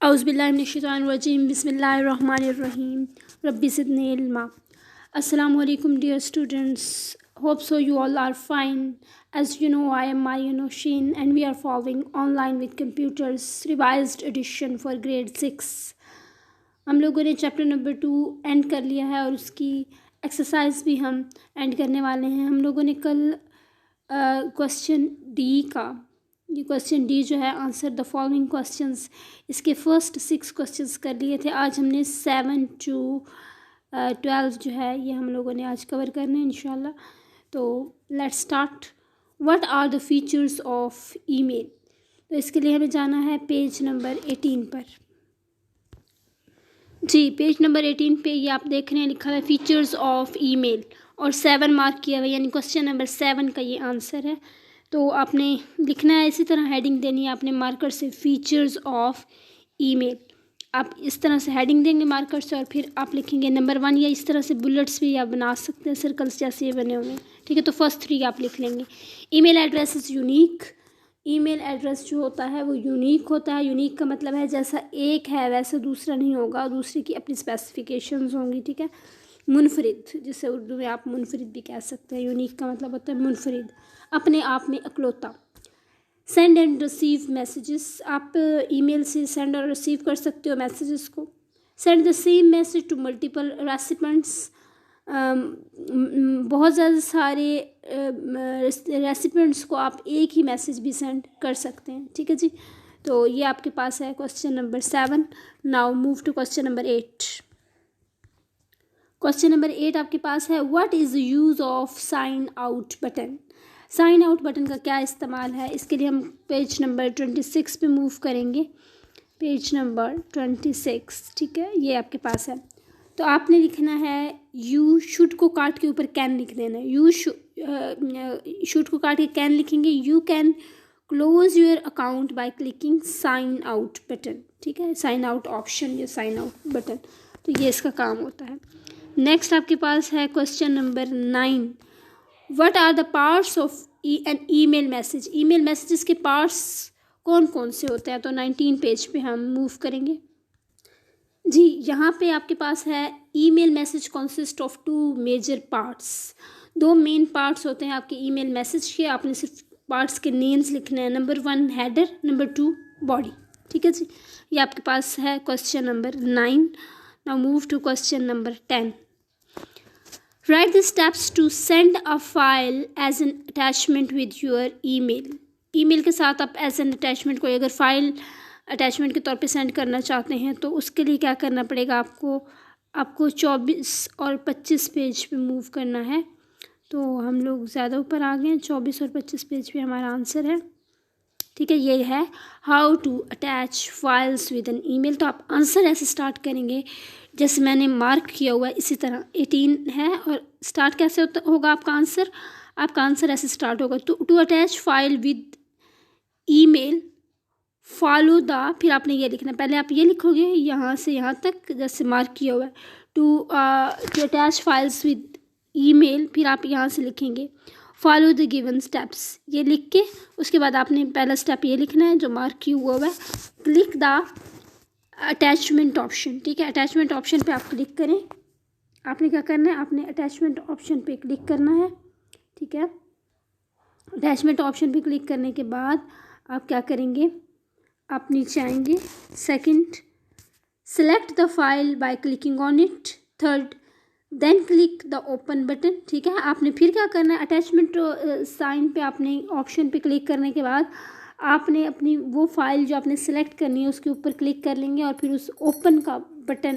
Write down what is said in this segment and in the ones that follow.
औज़ुबिल्लाहिमिनश्शैतानिर्रजीम बिस्मिल्लाहिर्रहमानिर्रहीम rabbi ज़िदनी इल्मा। Assalamu alaikum dear students. Hope so you all are fine. As you know, I am Maria Nosheen and we are following online with computers revised edition for grade 6. हम लोगों ने chapter number 2 and कर लिया है और उसकी exercise भी हम एंड करने वाले हैं। हम लोगों ने कल क्वेश्चन डी का ये क्वेश्चन डी जो है आंसर द फॉलोइंग क्वेश्चंस, इसके फर्स्ट 6 क्वेश्चंस कर लिए थे। आज हमने 7 to 12 जो है ये हम लोगों ने आज कवर करने हैं इंशाल्लाह। तो let's start. What are the features of email. तो इसके लिए हमें जाना है पेज नंबर 18 पर। जी, पेज नंबर 18 पे ये आप देख रहे हैं लिखा है फीचर्स ऑफ ईमेल और 7 मार्क किया हुआ, यानी क्वेश्चन नंबर 7 का ये आंसर है। तो आपने लिखना है, इसी तरह हेडिंग देनी है आपने मार्कर से, फीचर्स ऑफ ईमेल। आप इस तरह से हेडिंग देंगे मार्कर से और फिर आप लिखेंगे नंबर 1, या इस तरह से बुलेट्स भी आप बना सकते हैं, सर्कल्स जैसे ये बने हुए हैं। ठीक है, तो फर्स्ट 3 आप लिख लेंगे। Email address is unique. Email address जो होता है वो यूनिक होता है। यूनिक का मतलब है जैसा एक है वैसा दूसरा नहीं होगा, दूसरे की अपनी स्पेसिफिकेशंस होंगी। ठीक है, मुनफरिद, जिसे उर्दू में आप मुनफरिद भी कह सकते हैं। यूनिक का मतलब होता है मुनफरिद, अपने आप में अकलौता। सेंड एंड रिसीव मैसेजेस, आप ईमेल से सेंड और रिसीव कर सकते हो मैसेजेस को। Send the same message to multiple recipients, बहुत ज़्यादा सारे रेसिपेंट्स को आप एक ही मैसेज भी सेंड कर सकते हैं। ठीक है जी, तो ये आपके पास है question number 7। Now move to question number 8। Question number 8 आपके पास है what is the use of sign out button. Sign out button का क्या इस्तेमाल है, इसके लिए हम पेज नंबर 26 पे मूव करेंगे। पेज नंबर 26, ठीक है, ये आपके पास है। तो आपने लिखना है यू शुड को काट के ऊपर कैन लिख देना है। यू शुड को काट के कैन लिखेंगे। You can close your account by clicking sign out button. ठीक है, साइन आउट ऑप्शन या साइन आउट बटन, तो ये इसका काम होता है। नेक्स्ट आपके पास है question number 9। What are the parts of an email message. Email messages के पार्ट्स कौन कौन से होते हैं, तो 19 पेज पे हम मूव करेंगे। जी, यहाँ पे आपके पास है email message consist of 2 major parts. 2 main parts होते हैं आपके ईमेल मैसेज के। आपने सिर्फ पार्ट्स के नेम्स लिखने हैं। Number 1 header, number 2 body. ठीक है जी, ये आपके पास है question number 9। Now move to question number 10। Write the steps to send a file as an attachment with your email. Email के साथ आप एज एन अटैचमेंट को अगर फाइल अटैचमेंट के तौर पे सेंड करना चाहते हैं तो उसके लिए क्या करना पड़ेगा आपको 24 और 25 पेज पे मूव करना है। तो हम लोग ज़्यादा ऊपर आ गए हैं, 24 और 25 पेज पे हमारा आंसर है। ठीक है, ये है how to attach files with an email. तो आप आंसर ऐसे स्टार्ट करेंगे जैसे मैंने मार्क किया हुआ है, इसी तरह 18 है और स्टार्ट कैसे होगा आपका आंसर ऐसे स्टार्ट होगा। To attach file with email follow the, फिर आपने ये लिखना है, पहले आप ये लिखोगे यहाँ से यहाँ तक जैसे मार्क किया हुआ है, to attach files with email, फिर आप यहाँ से लिखेंगे फॉलो द गिवन स्टेप्स। ये लिख के उसके बाद आपने पहला स्टेप ये लिखना है जो मार्क किया हुआ है, क्लिक द अटैचमेंट ऑप्शन। ठीक है, अटैचमेंट ऑप्शन पे आप क्लिक करें। आपने क्या करना है, आपने अटैचमेंट ऑप्शन पे क्लिक करना है। ठीक है, अटैचमेंट ऑप्शन पे क्लिक करने के बाद आप क्या करेंगे, आप नीचे आएंगे। Second, select the file by clicking on it. Third, then click the open button. ठीक है, आपने फिर क्या करना है, अटैचमेंट साइन पे आपने ऑप्शन पे क्लिक करने के बाद आपने अपनी वो फाइल जो आपने सेलेक्ट करनी है उसके ऊपर क्लिक कर लेंगे और फिर उस ओपन का बटन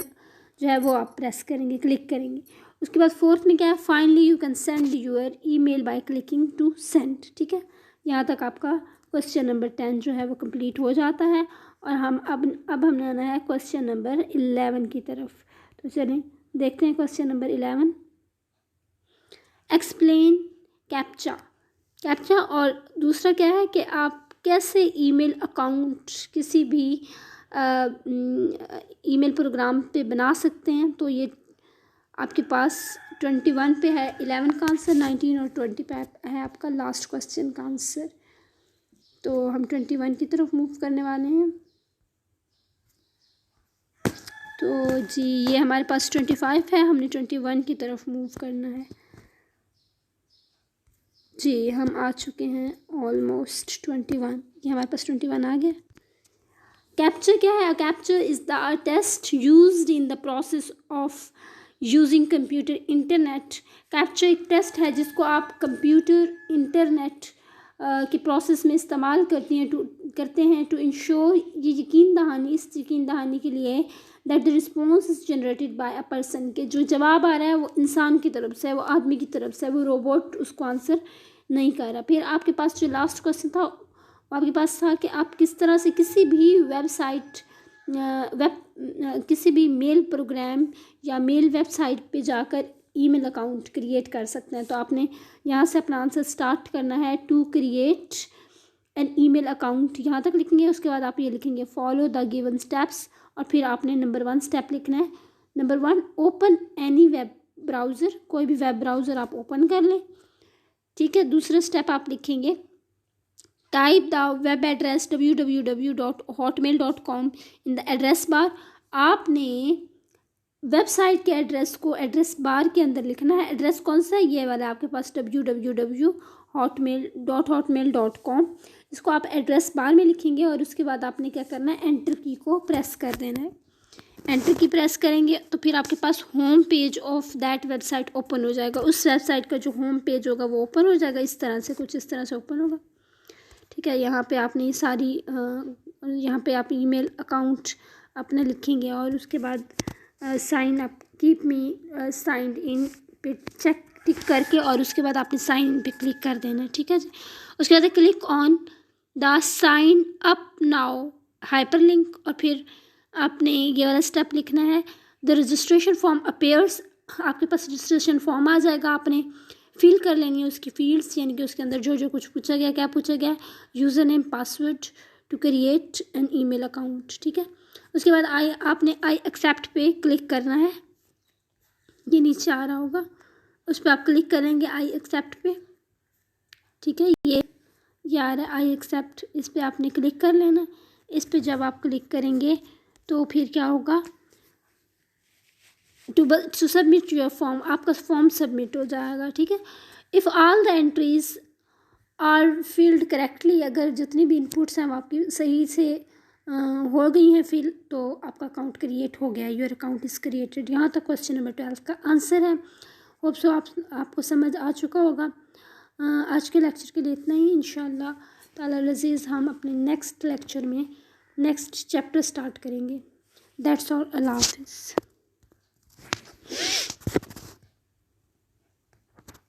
जो है वो आप प्रेस करेंगे, क्लिक करेंगे। उसके बाद फोर्थ में क्या है, finally you can send your email by clicking to send. ठीक है, यहाँ तक आपका क्वेश्चन नंबर 10 जो है वो कंप्लीट हो जाता है और हम अब हमने आना है क्वेश्चन नंबर 11 की तरफ। तो चलें देखते हैं क्वेश्चन नंबर 11। एक्सप्लेन कैप्चा और दूसरा क्या है कि आप कैसे ईमेल अकाउंट किसी भी ईमेल प्रोग्राम पे बना सकते हैं। तो ये आपके पास 21 पे है 11 का आंसर, 19 और 20 पे है आपका लास्ट क्वेश्चन का आंसर। तो हम 21 की तरफ मूव करने वाले हैं। तो जी ये हमारे पास 25 है, हमने 21 की तरफ मूव करना है। जी हम आ चुके हैं ऑलमोस्ट 21, ये हमारे पास 21 आ गया। कैप्चर क्या है? Captcha is the test used in the process of using computer internet. Captcha एक टेस्ट है जिसको आप कंप्यूटर इंटरनेट के प्रोसेस में इस्तेमाल करते हैं टू इंश्योर, ये यकीन दहानी, इस यकीन दहानी के लिए that the response is generated by a person, के जो जवाब आ रहा है वो इंसान की तरफ से है, वो आदमी की तरफ से है, वो रोबोट उसको आंसर नहीं कर रहा। फिर आपके पास जो लास्ट क्वेश्चन था वो आपके पास था कि आप किस तरह से किसी भी वेबसाइट किसी भी मेल प्रोग्राम या मेल वेबसाइट पे जाकर ईमेल अकाउंट क्रिएट कर सकते हैं। तो आपने यहाँ से अपना आंसर स्टार्ट करना है, to create an email account, यहाँ तक लिखेंगे। उसके बाद आप ये लिखेंगे फॉलो द गिवन स्टेप्स, और फिर आपने नंबर 1 स्टेप लिखना है। Number 1, open any web browser, कोई भी वेब ब्राउज़र आप ओपन कर लें, ठीक है। दूसरा स्टेप आप लिखेंगे type the web address www.hotmail.com in the address bar. आपने वेबसाइट के एड्रेस को एड्रेस बार के अंदर लिखना है। एड्रेस कौन सा है? ये वाला आपके पास www.hotmail.com, इसको आप एड्रेस बार में लिखेंगे और उसके बाद आपने क्या करना है, एंटर की को प्रेस कर देना है। एंटर की प्रेस करेंगे तो फिर आपके पास home page of that website open हो जाएगा। उस वेबसाइट का जो होम पेज होगा वो ओपन हो जाएगा, इस तरह से, कुछ इस तरह से ओपन होगा, ठीक है। यहाँ पे आपने सारी यहाँ पे आप ईमेल अकाउंट अपना लिखेंगे और उसके बाद sign up, keep me signed in पे चेक टिक करके, और उसके बाद आपने साइन इन पे क्लिक कर देना है, ठीक है जी। उसके बाद click on the sign up now hyperlink, और फिर आपने ये वाला स्टेप लिखना है द रजिस्ट्रेशन फॉर्म अपीयर्स। आपके पास रजिस्ट्रेशन फॉर्म आ जाएगा, आपने फिल कर लेनी है उसकी फील्ड्स, यानी कि उसके अंदर जो जो कुछ पूछा गया, क्या पूछा गया, user name, password to create an email account, ठीक है। उसके बाद आपने आई एक्सेप्ट पे क्लिक करना है, ये नीचे आ रहा होगा, उस पर आप क्लिक करेंगे आई एक्सेप्ट पे, ठीक है। ये आ रहा है आई एक्सेप्ट, इस पर आपने क्लिक कर लेना। इस पर जब आप क्लिक करेंगे तो फिर क्या होगा, टू सबमिट योर फॉर्म, आपका फॉर्म सबमिट हो जाएगा, ठीक है। If all the entries are filled correctly, अगर जितनी भी इनपुट्स हैं वो आपकी सही से हो गई हैं फिल, तो आपका अकाउंट क्रिएट हो गया, योर अकाउंट इज़ क्रिएटेड। यहाँ तक क्वेश्चन नंबर 12 का आंसर है। होप सो आपको समझ आ चुका होगा। आज के लेक्चर के लिए इतना ही। इंशाअल्लाह ताला अज़ीज़ हम अपने नेक्स्ट लेक्चर में नेक्स्ट चैप्टर स्टार्ट करेंगे। दैट्स ऑल, अल्लाह हाफ़िज़।